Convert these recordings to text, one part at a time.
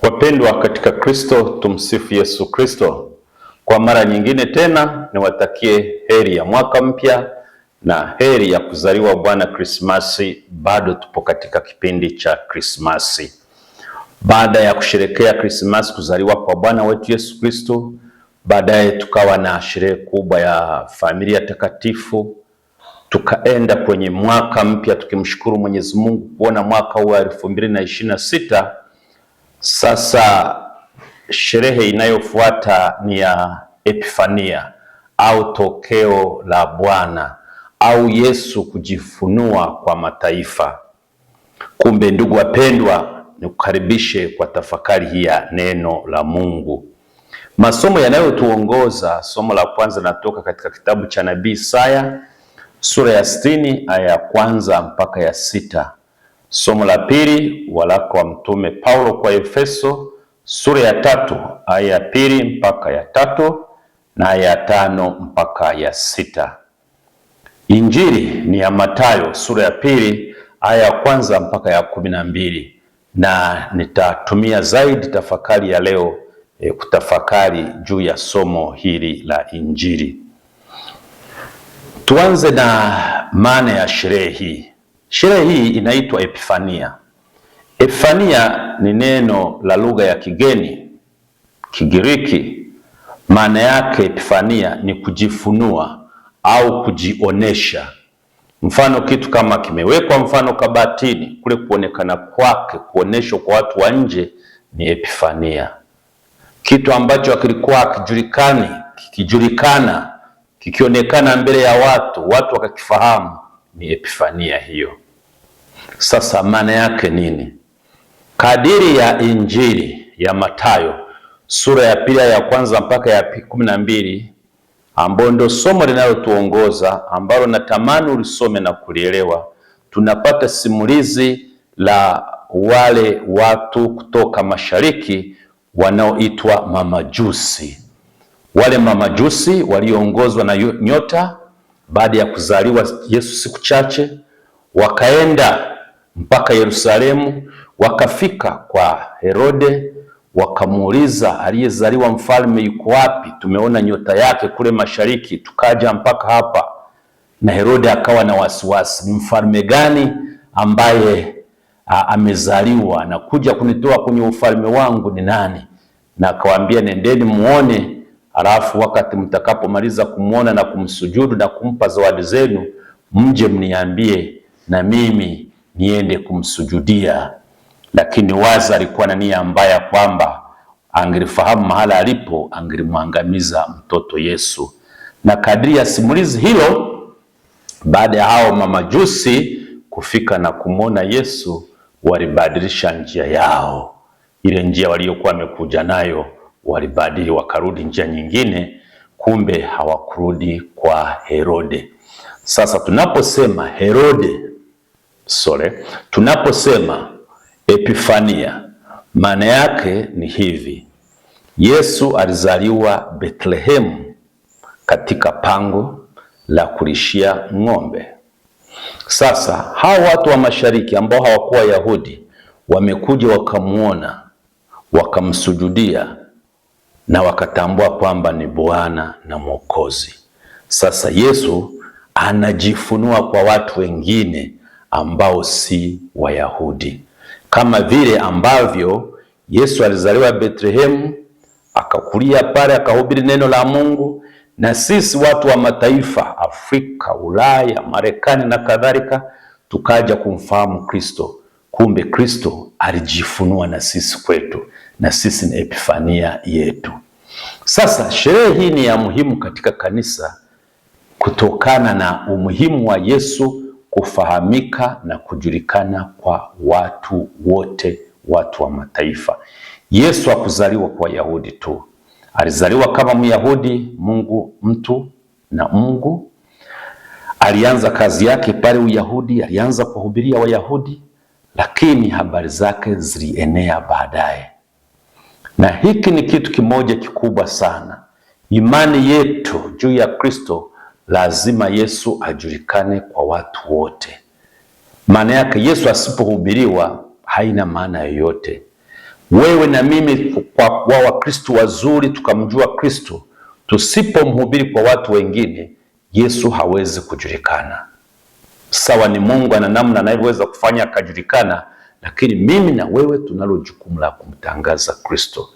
Wapendwa katika Kristo, tumsifu Yesu Kristo. Kwa mara nyingine tena niwatakie heri ya mwaka mpya na heri ya kuzaliwa Bwana Krismasi. Bado tupo katika kipindi cha Krismasi. Baada ya kusherekea Krismasi, kuzaliwa kwa Bwana wetu Yesu Kristo, baadaye tukawa na sherehe kubwa ya familia takatifu. Tukaenda kwenye mwaka mpya tukimshukuru Mwenyezi Mungu kuona mwaka huu wa 2026. Sasa sherehe inayofuata ni ya Epifania au tokeo la Bwana au Yesu kujifunua kwa mataifa. Kumbe ndugu wapendwa, nikukaribishe kwa tafakari hii ya neno la Mungu. Masomo yanayotuongoza, somo la kwanza natoka katika kitabu cha nabii Isaya sura ya 60 aya ya kwanza mpaka ya 6. Somo la pili, waraka wa mtume Paulo kwa Efeso sura ya 3 aya ya 2 mpaka ya 3 na aya ya 5 mpaka ya 6. Injili ni ya Mathayo sura ya 2 aya ya kwanza mpaka ya 12, na nitatumia zaidi tafakari ya leo kutafakari juu ya somo hili la Injili. Tuanze na maana ya sherehe hii. Sherehe hii inaitwa Epifania. Epifania ni neno la lugha ya kigeni, Kigiriki. Maana yake Epifania ni kujifunua au kujionesha. Mfano, kitu kama kimewekwa mfano kabatini, kule kuonekana kwake, kuoneshwa kwa watu wa nje ni Epifania. Kitu ambacho hakilikuwa hakijulikani, kikijulikana, kikionekana mbele ya watu wakakifahamu, ni Epifania hiyo. Sasa maana yake nini? Kadiri ya Injili ya Mathayo sura ya 2 ya kwanza mpaka ya 12, ambayo ndio somo linalotuongoza, ambalo natamani ulisome na kulielewa, tunapata simulizi la wale watu kutoka mashariki wanaoitwa mamajusi. Wale mamajusi walioongozwa na nyota. Baada ya kuzaliwa Yesu siku chache, wakaenda mpaka Yerusalemu, wakafika kwa Herode, wakamuuliza aliyezaliwa mfalme yuko wapi? Tumeona nyota yake kule mashariki, tukaja mpaka hapa. Na Herode akawa na wasiwasi, ni mfalme gani ambaye amezaliwa na kuja kunitoa kwenye ufalme wangu ni nani? Na akawaambia, nendeni muone, alafu wakati mtakapomaliza kumuona na kumsujudu na kumpa zawadi zenu, mje mniambie na mimi niende kumsujudia. Lakini wazi alikuwa na nia mbaya kwamba angelifahamu mahala alipo, angelimwangamiza mtoto Yesu. Na kadri ya simulizi hilo, baada ya hao mamajusi kufika na kumwona Yesu, walibadilisha njia yao. Ile njia waliokuwa wamekuja nayo walibadili, wakarudi njia nyingine. Kumbe hawakurudi kwa Herode. Sasa tunaposema tunaposema Epifania, maana yake ni hivi: Yesu alizaliwa Bethlehemu katika pango la kulishia ng'ombe. Sasa hao watu wa mashariki ambao hawakuwa Yahudi wamekuja wakamuona, wakamsujudia na wakatambua kwamba ni Bwana na Mwokozi. Sasa Yesu anajifunua kwa watu wengine ambao si Wayahudi. Kama vile ambavyo Yesu alizaliwa Bethlehemu, akakulia pale, akahubiri neno la Mungu, na sisi watu wa mataifa, Afrika, Ulaya, Marekani na kadhalika, tukaja kumfahamu Kristo. Kumbe Kristo alijifunua na sisi kwetu, na sisi ni Epifania yetu. Sasa sherehe hii ni ya muhimu katika kanisa kutokana na umuhimu wa Yesu kufahamika na kujulikana kwa watu wote, watu wa mataifa. Yesu hakuzaliwa kwa Wayahudi tu. Alizaliwa kama Myahudi, Mungu mtu na Mungu. Alianza kazi yake pale Uyahudi, alianza kuhubiria Wayahudi, lakini habari zake zilienea baadaye. Na hiki ni kitu kimoja kikubwa sana. Imani yetu juu ya Kristo, lazima Yesu ajulikane kwa watu wote. Maana yake Yesu asipohubiriwa haina maana yoyote. Wewe na mimi kwa Wakristo wazuri tukamjua Kristo, tusipomhubiri kwa watu wengine, Yesu hawezi kujulikana. Sawa, ni Mungu ana namna anayeweza kufanya akajulikana, lakini mimi na wewe tunalo jukumu la kumtangaza Kristo.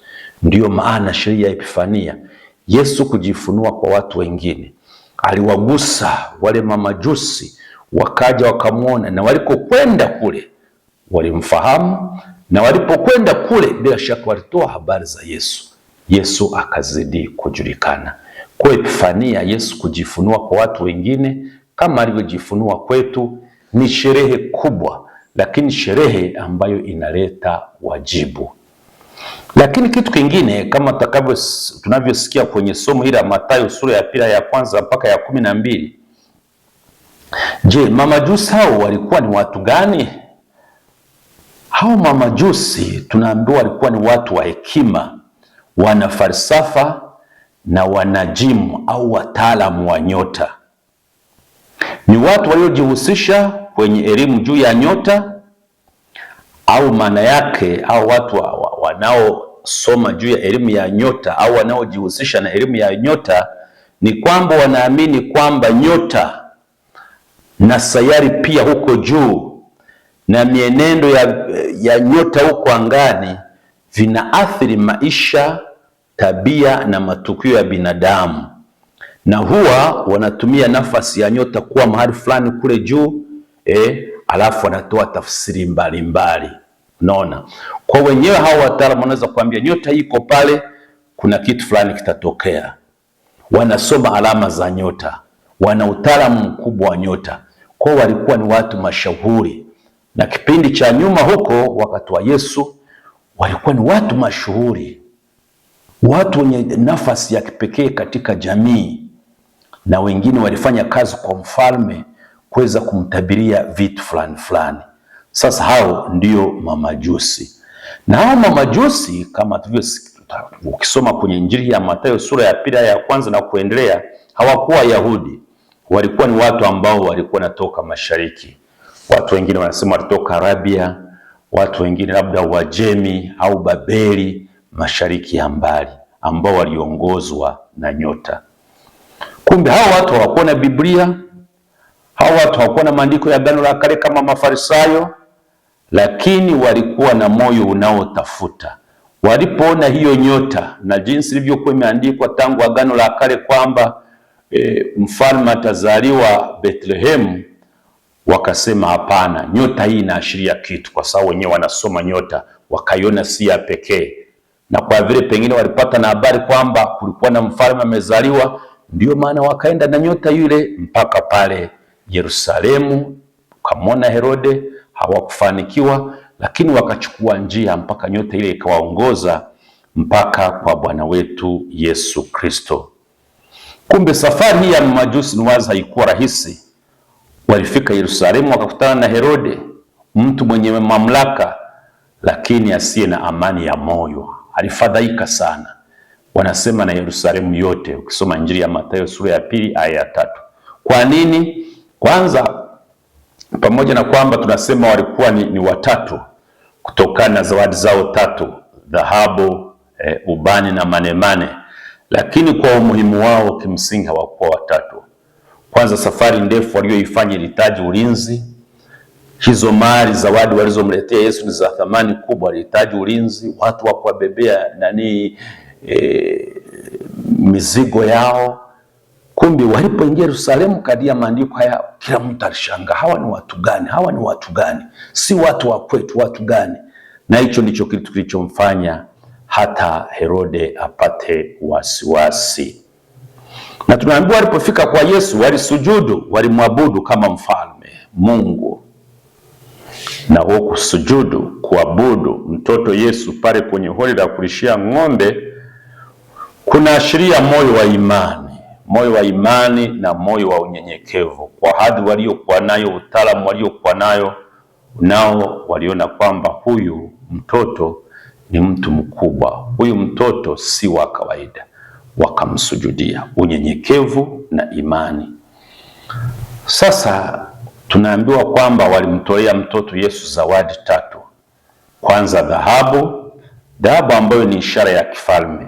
Ndiyo maana sheria ya Epifania, Yesu kujifunua kwa watu wengine. Aliwagusa wale mamajusi, wakaja wakamwona, na walikokwenda kule walimfahamu, na walipokwenda kule bila shaka walitoa habari za Yesu. Yesu akazidi kujulikana. Kwa Epifania, Yesu kujifunua kwa watu wengine kama alivyojifunua kwetu ni sherehe kubwa, lakini sherehe ambayo inaleta wajibu. Lakini kitu kingine kama tunavyosikia kwenye somo hili la Mathayo sura ya pili ya kwanza mpaka ya 12. Je, mamajusi hao walikuwa ni watu gani? Hao mamajusi tunaambiwa walikuwa ni watu wa hekima, wana falsafa na wanajimu au wataalamu wa nyota. Ni watu waliojihusisha kwenye elimu juu ya nyota, au maana yake au watu wanaosoma juu ya elimu ya nyota au wanaojihusisha na elimu ya nyota ni kwamba wanaamini kwamba nyota na sayari pia huko juu na mienendo ya nyota huko angani vinaathiri maisha, tabia na matukio ya binadamu, na huwa wanatumia nafasi ya nyota kuwa mahali fulani kule juu, alafu wanatoa tafsiri mbalimbali. Unaona, kwa wenyewe hao wataalamu wanaweza kuambia nyota hii iko pale, kuna kitu fulani kitatokea. Wanasoma alama za nyota, wana utaalamu mkubwa wa nyota. Kwa walikuwa ni watu mashuhuri, na kipindi cha nyuma huko wakati wa Yesu walikuwa ni watu mashuhuri, watu wenye nafasi ya kipekee katika jamii, na wengine walifanya kazi kwa mfalme kuweza kumtabiria vitu fulani fulani. Sasa hao ndio mamajusi, na hao mamajusi kama ukisoma kwenye Injili ya Mathayo sura ya pili ya kwanza na kuendelea, hawakuwa Yahudi, walikuwa ni watu ambao walikuwa natoka mashariki. Watu wengine wanasema walitoka Arabia, watu wengine labda Uajemi au Babeli, mashariki ya mbali, ambao waliongozwa na nyota. Kumbe hao watu hawakuwa na Biblia, hao watu hawakuwa na maandiko ya Agano la Kale kama Mafarisayo, lakini walikuwa na moyo unaotafuta. Walipoona hiyo nyota na jinsi ilivyokuwa imeandikwa tangu Agano la Kale kwamba mfalme atazaliwa Bethlehem, wakasema hapana, nyota hii inaashiria kitu, kwa sababu wenyewe wanasoma nyota, wakaiona si ya pekee. Na kwa vile pengine walipata na habari kwamba kulikuwa na mfalme amezaliwa, ndio maana wakaenda na nyota yule mpaka pale Yerusalemu, kamona Herode. Hawakufanikiwa, lakini wakachukua njia mpaka nyota ile ikawaongoza mpaka kwa Bwana wetu Yesu Kristo. Kumbe safari hii ya majusi ni wazi haikuwa rahisi. Walifika Yerusalemu wakakutana na Herode, mtu mwenye mamlaka lakini asiye na amani ya moyo. Alifadhaika sana. Wanasema na Yerusalemu yote, ukisoma Injili ya Mathayo sura ya pili aya ya 3. Kwa nini? Kwanza, pamoja na kwamba tunasema walikuwa ni watatu kutokana na zawadi zao tatu, dhahabu, ubani na manemane, lakini kwa umuhimu wao kimsingi hawakuwa watatu. Kwanza, safari ndefu walioifanya ilihitaji ulinzi. Hizo mali, zawadi walizomletea Yesu ni za thamani kubwa, ilihitaji ulinzi, watu wa kuwabebea mizigo yao. Kumbe walipoingia Yerusalemu, kadia maandiko haya, kila mtu alishangaa, hawa ni watu gani? Hawa ni watu gani? Si watu wa kwetu, watu gani? Na hicho ndicho kitu kilichomfanya hata Herode apate wasiwasi. Na tunaambiwa walipofika kwa Yesu walisujudu, walimwabudu kama mfalme Mungu. Na huko kusujudu, kuabudu mtoto Yesu pale kwenye hori la kulishia ng'ombe kunaashiria moyo wa imani. Moyo wa imani na moyo wa unyenyekevu. Kwa hadhi waliokuwa nayo, utaalamu waliokuwa nayo, nao waliona kwamba huyu mtoto ni mtu mkubwa, huyu mtoto si wa kawaida. Wakamsujudia, unyenyekevu na imani. Sasa tunaambiwa kwamba walimtolea mtoto Yesu zawadi tatu. Kwanza dhahabu, dhahabu ambayo ni ishara ya kifalme.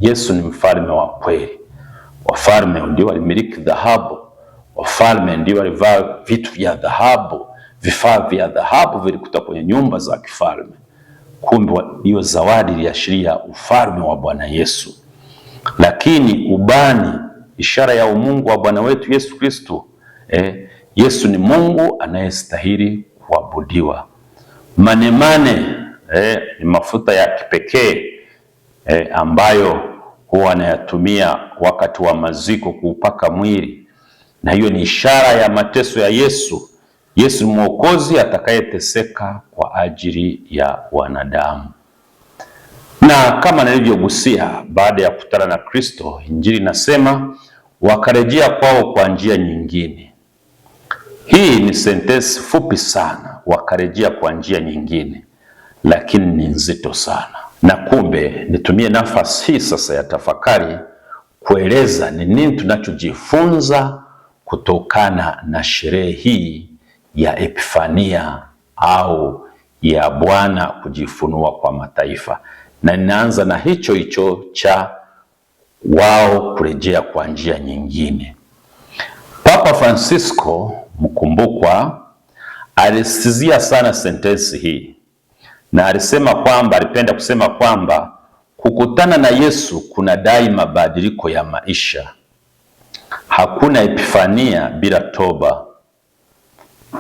Yesu ni mfalme wa kweli. Wafalme ndio walimiliki dhahabu, wafalme ndio walivaa vitu vya dhahabu, vifaa vya dhahabu vilikuta kwenye nyumba za kifalme. Kumbe hiyo zawadi iliashiria ufalme wa Bwana Yesu. Lakini ubani, ishara ya umungu wa Bwana wetu Yesu Kristo. Yesu ni Mungu anayestahili kuabudiwa. Manemane ni mafuta ya kipekee ambayo huwa anayatumia wakati wa maziko kuupaka mwili, na hiyo ni ishara ya mateso ya Yesu. Yesu ni Mwokozi atakayeteseka kwa ajili ya wanadamu. Na kama nilivyogusia, baada ya kukutana na Kristo, Injili inasema wakarejea kwao kwa njia nyingine. Hii ni sentensi fupi sana, wakarejea kwa njia nyingine, lakini ni nzito sana. Na kumbe nitumie nafasi hii sasa ya tafakari kueleza ni nini tunachojifunza kutokana na sherehe hii ya Epifania au ya Bwana kujifunua kwa mataifa. Na ninaanza na hicho hicho cha wao kurejea kwa njia nyingine. Papa Francisco, mkumbukwa, alisisitizia sana sentensi hii, na alisema kwamba, alipenda kusema kwamba kukutana na Yesu kuna dai mabadiliko ya maisha. Hakuna epifania bila toba.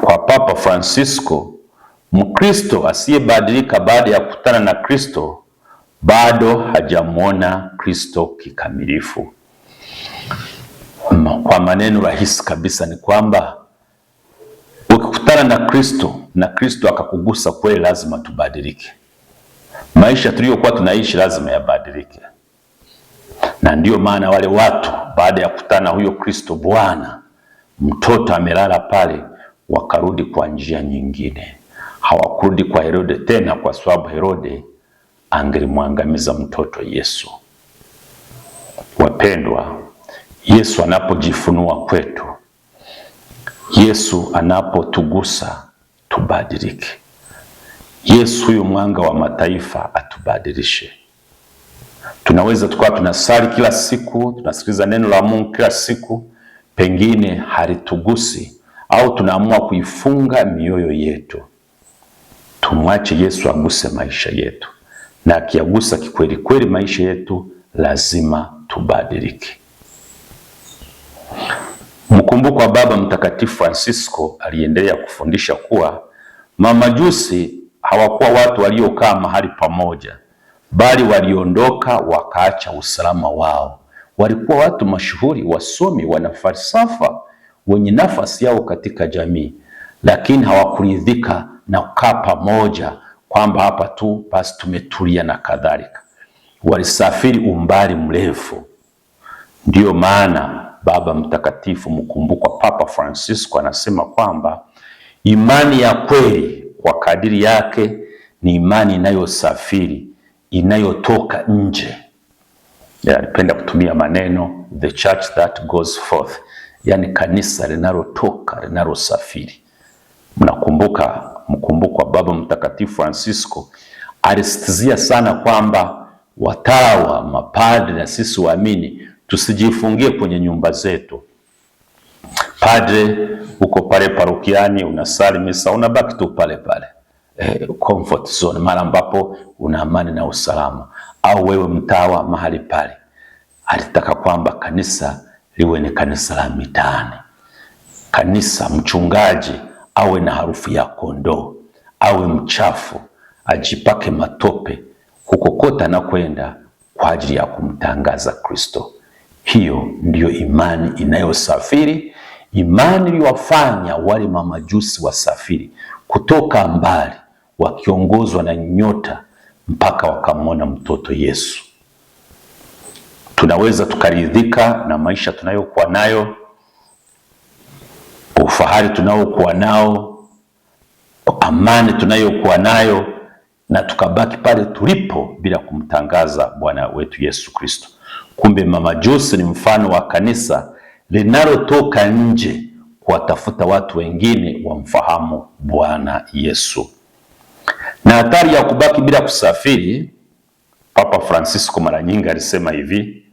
Kwa Papa Francisco, Mkristo asiyebadilika baada ya kukutana na Kristo bado hajamwona Kristo kikamilifu. Kwa maneno rahisi kabisa ni kwamba ukikutana na Kristo na Kristo akakugusa kweli, lazima tubadilike. Maisha tuliyokuwa tunaishi lazima yabadilike. Na ndiyo maana wale watu baada ya kukutana huyo Kristo Bwana, mtoto amelala pale, wakarudi kwa njia nyingine. Hawakurudi kwa Herode tena, kwa sababu Herode angelimwangamiza mtoto Yesu. Wapendwa, Yesu anapojifunua kwetu, Yesu anapotugusa, tubadilike. Yesu huyu mwanga wa mataifa atubadilishe. Tunaweza tukawa tunasali kila siku, tunasikiliza neno la Mungu kila siku, pengine halitugusi, au tunaamua kuifunga mioyo yetu. Tumwache Yesu aguse maisha yetu, na akiagusa kikweli kweli maisha yetu, lazima tubadilike. Mkumbuko wa Baba Mtakatifu Francisco aliendelea kufundisha kuwa mamajusi hawakuwa watu waliokaa mahali pamoja, bali waliondoka wakaacha usalama wao. Walikuwa watu mashuhuri, wasomi, wanafalsafa, wenye nafasi yao katika jamii, lakini hawakuridhika na kukaa pamoja kwamba hapa tu basi tumetulia na kadhalika. Walisafiri umbali mrefu. Ndiyo maana Baba Mtakatifu mkumbukwa Papa Francisco anasema kwamba imani ya kweli kwa kadiri yake ni imani inayosafiri, inayotoka nje. Alipenda kutumia maneno the church that goes forth, yani kanisa linalotoka, linalosafiri. Mkumbukwa Baba Mtakatifu Francisco alisisitizia sana kwamba watawa, mapadre na sisi waamini tusijifungie kwenye nyumba zetu. Padre uko pale parokiani, unasali misa, unabaki tu pale pale, comfort zone, mahali ambapo una amani na usalama. Au wewe mtawa mahali pale. Alitaka kwamba kanisa liwe ni kanisa la mitaani. Kanisa, mchungaji awe na harufu ya kondoo, awe mchafu, ajipake matope kukokota na kwenda kwa ajili ya kumtangaza Kristo. Hiyo ndiyo imani inayosafiri, imani iliyowafanya wale mamajusi wasafiri kutoka mbali, wakiongozwa na nyota mpaka wakamwona mtoto Yesu. Tunaweza tukaridhika na maisha tunayokuwa nayo, ufahari tunayokuwa nao, amani tunayokuwa nayo, na tukabaki pale tulipo bila kumtangaza Bwana wetu Yesu Kristo. Kumbe mamajusi ni mfano wa kanisa linalotoka nje kuwatafuta watu wengine wamfahamu Bwana Yesu. Na hatari ya kubaki bila kusafiri, Papa Francisco mara nyingi alisema hivi: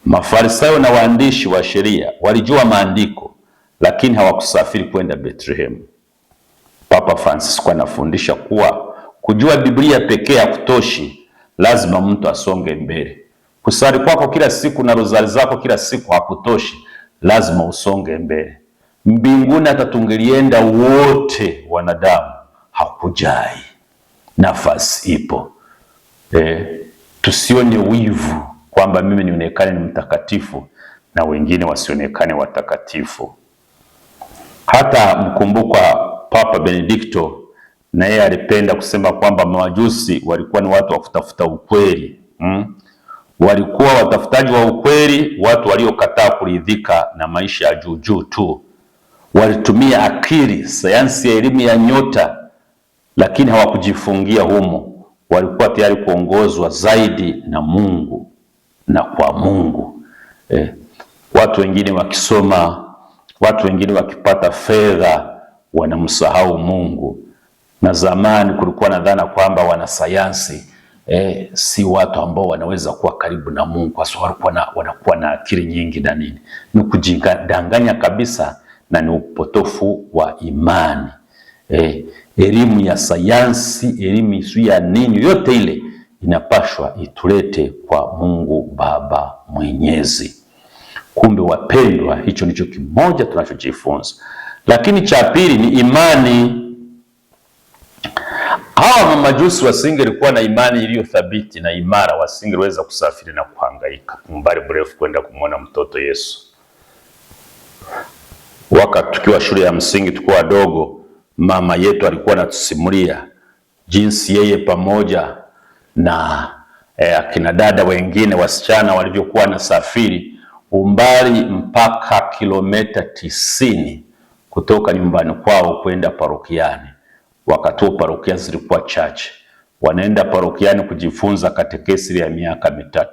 Mafarisayo na waandishi wa sheria walijua maandiko, lakini hawakusafiri kwenda Bethlehem. Papa Francisco anafundisha kuwa kujua Biblia pekee hakutoshi, lazima mtu asonge mbele. Kusali kwako kila siku na rozari zako kila siku hakutoshi, lazima usonge mbele. Mbinguni hata tungelienda wote wanadamu, hakujai, nafasi ipo. Tusione wivu kwamba mimi nionekane ni mtakatifu na wengine wasionekane watakatifu. Hata mkumbukwa Papa Benedikto, na yeye alipenda kusema kwamba mawajusi walikuwa ni watu wa kutafuta ukweli. Walikuwa watafutaji wa ukweli, watu waliokataa kuridhika na maisha ya juu tu. Walitumia akili, sayansi ya elimu ya nyota, lakini hawakujifungia humo. Walikuwa tayari kuongozwa zaidi na Mungu na kwa Mungu. Watu wengine wakisoma, watu wengine wakipata fedha, wanamsahau Mungu. Na zamani kulikuwa na dhana kwamba wanasayansi si watu ambao wanaweza kuwa karibu na Mungu, kwa sababu wanakuwa na akili nyingi na nini. Ni kujidanganya kabisa na ni upotofu wa imani. Elimu ya sayansi, elimu ya nini, yote ile inapashwa itulete kwa Mungu Baba Mwenyezi. Kumbe wapendwa, hicho ndicho kimoja tunachojifunza. Lakini cha pili ni imani. Hawa mamajusi wasingelikuwa na imani iliyo thabiti na imara, wasingeweza kusafiri na kuhangaika umbali mrefu kwenda kumwona mtoto Yesu. Wakati tukiwa shule ya msingi, tukiwa wadogo, mama yetu alikuwa anatusimulia jinsi yeye pamoja na akina dada wengine wasichana walivyokuwa na safiri umbali mpaka kilomita 90 kutoka nyumbani kwao kwenda parokiani. Wakati huo parokia zilikuwa chache. Wanaenda parokiani kujifunza katekesi ya miaka 3.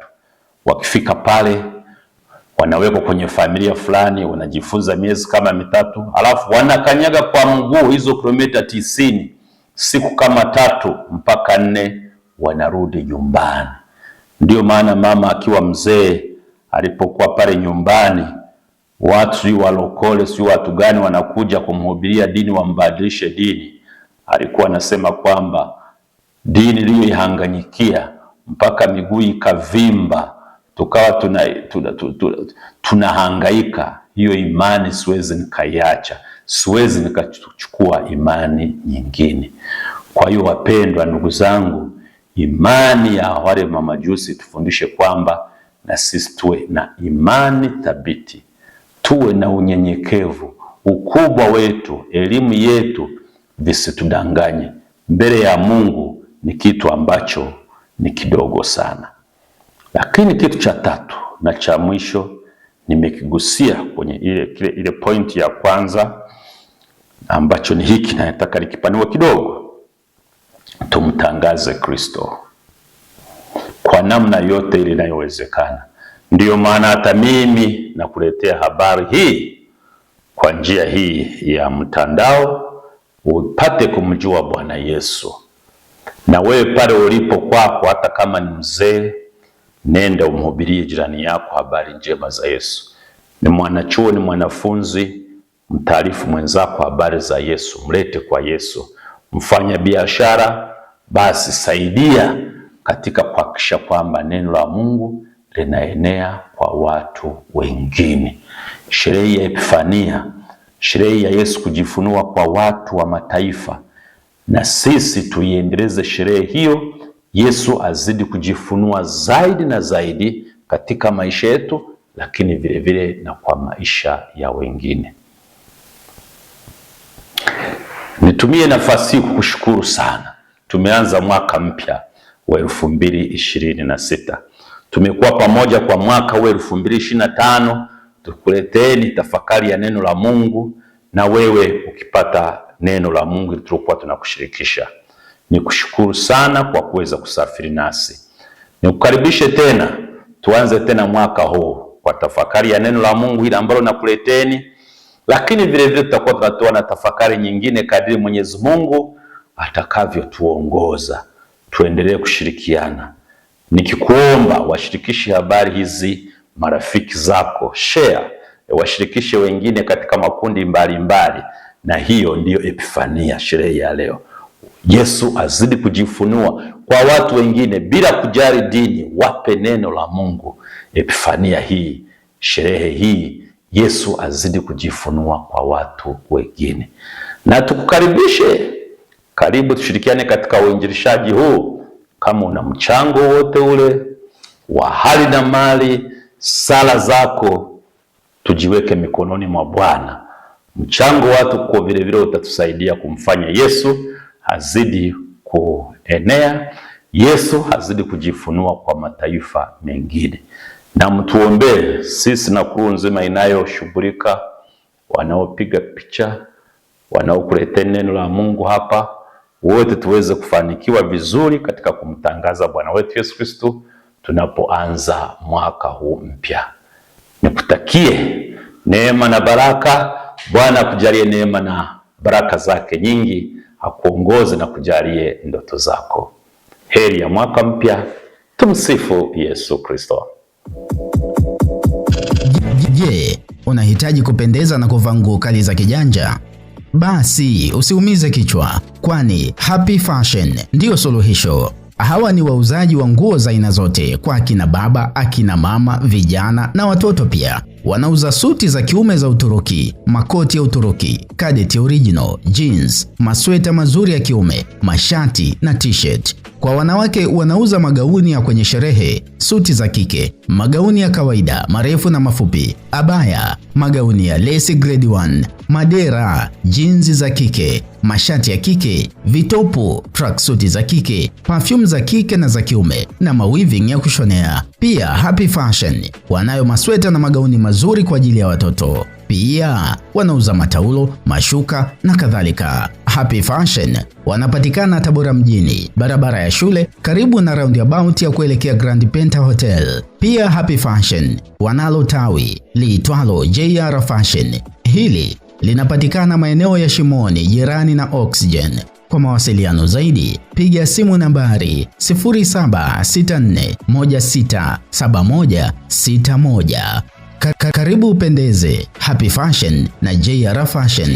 Wakifika pale wanawekwa kwenye familia fulani, wanajifunza miezi kama 3, alafu wanakanyaga kwa mguu hizo kilomita 90 siku kama 3 mpaka 4, wanarudi nyumbani. Ndio maana mama akiwa mzee alipokuwa pale nyumbani, watu walokole si watu gani wanakuja kumhubiria dini, wambadilishe dini, alikuwa anasema kwamba dini iliyoihanganyikia mpaka miguu ikavimba, tukawa tunahangaika, hiyo imani siwezi nikaiacha, siwezi nikachukua imani nyingine. Kwa hiyo wapendwa, ndugu zangu, imani ya wale mamajusi tufundishe kwamba na sisi tuwe na imani thabiti, tuwe na unyenyekevu. Ukubwa wetu, elimu yetu visitudanganye. Mbele ya Mungu ni kitu ambacho ni kidogo sana. Lakini kitu cha tatu na cha mwisho nimekigusia kwenye ile pointi ya kwanza, ambacho ni hiki, na nataka nikipanue kidogo. Tumtangaze Kristo kwa namna yote ile inayowezekana. Ndiyo maana hata mimi nakuletea habari hii kwa njia hii ya mtandao, upate kumjua Bwana Yesu. Na wewe pale ulipo kwako, hata kama ni mzee, nenda umhubirie jirani yako habari njema za Yesu. Ni mwanachuo, ni mwanafunzi, mtaarifu mwenzako habari za Yesu, mlete kwa Yesu. Mfanya biashara, basi saidia katika kuhakikisha kwamba neno la Mungu linaenea kwa watu wengine. Sherehe ya Epifania, sherehe ya Yesu kujifunua kwa watu wa mataifa, na sisi tuiendeleze sherehe hiyo. Yesu azidi kujifunua zaidi na zaidi katika maisha yetu, lakini vile vile na kwa maisha ya wengine. Nitumie nafasi hii kukushukuru sana. Tumeanza mwaka mpya wa 2026. Tumekuwa pamoja kwa mwaka wa 2025, tukuleteni tafakari ya neno la Mungu, na wewe ukipata neno la Mungu tulikuwa tunakushirikisha. Nikushukuru sana kwa kuweza kusafiri nasi. Nikukaribishe tena, tuanze tena mwaka huu kwa tafakari ya neno la Mungu ile ambalo nakuleteni, lakini vile vile tutakuwa tunatoa na tafakari nyingine kadiri Mwenyezi Mungu atakavyotuongoza. Tuendelee kushirikiana. Nikikuomba washirikishe habari hizi marafiki zako, share, washirikishe wengine katika makundi mbalimbali. Na hiyo ndiyo Epifania, sherehe ya leo. Yesu azidi kujifunua kwa watu wengine bila kujali dini, wape neno la Mungu. Epifania hii, sherehe hii, Yesu azidi kujifunua kwa watu wengine. Na tukukaribishe, karibu tushirikiane katika uinjilishaji huu. Kama una mchango wote ule wa hali na mali, sala zako tujiweke mikononi mwa Bwana. Mchango watu kwa vile vile utatusaidia kumfanya Yesu azidi kuenea, Yesu azidi kujifunua kwa mataifa mengine. Na mtuombee sisi na crew nzima inayoshughulika, wanaopiga picha, wanaokuletea neno la Mungu hapa, wote tuweze kufanikiwa vizuri katika kumtangaza Bwana wetu Yesu Kristo tunapoanza mwaka huu mpya. Nikutakie neema na baraka. Bwana akujalie neema na baraka zake nyingi, akuongoze na kujalie ndoto zako. Heri ya mwaka mpya. Tumsifu Yesu Kristo. Je, unahitaji kupendeza na kuvaa nguo kali za kijanja? Basi usiumize kichwa, kwani Happy Fashion ndiyo suluhisho. Hawa ni wauzaji wa nguo za aina zote kwa akina baba, akina mama, vijana na watoto pia. Wanauza suti za kiume za Uturuki, makoti ya Uturuki, kadeti original, jeans, masweta mazuri ya kiume, mashati na t-shirt. Kwa wanawake wanauza magauni ya kwenye sherehe, suti za kike, magauni ya kawaida, marefu na mafupi, abaya, magauni ya lace grade 1, madera, jeans za kike, mashati ya kike, vitopu, tracksuit za kike, perfume za kike na za kiume na mawiving ya kushonea. Pia Happy Fashion wanayo masweta na magauni mazuri kwa ajili ya watoto. Pia wanauza mataulo, mashuka na kadhalika. Happy Fashion wanapatikana Tabora mjini, barabara ya shule karibu na roundabout ya kuelekea Grand Penta Hotel. Pia Happy Fashion wanalo tawi liitwalo JR Fashion. Hili linapatikana maeneo ya Shimoni jirani na Oxygen. Kwa mawasiliano zaidi piga simu nambari 0764167161. Karibu upendeze. Happy Fashion na JR Fashion.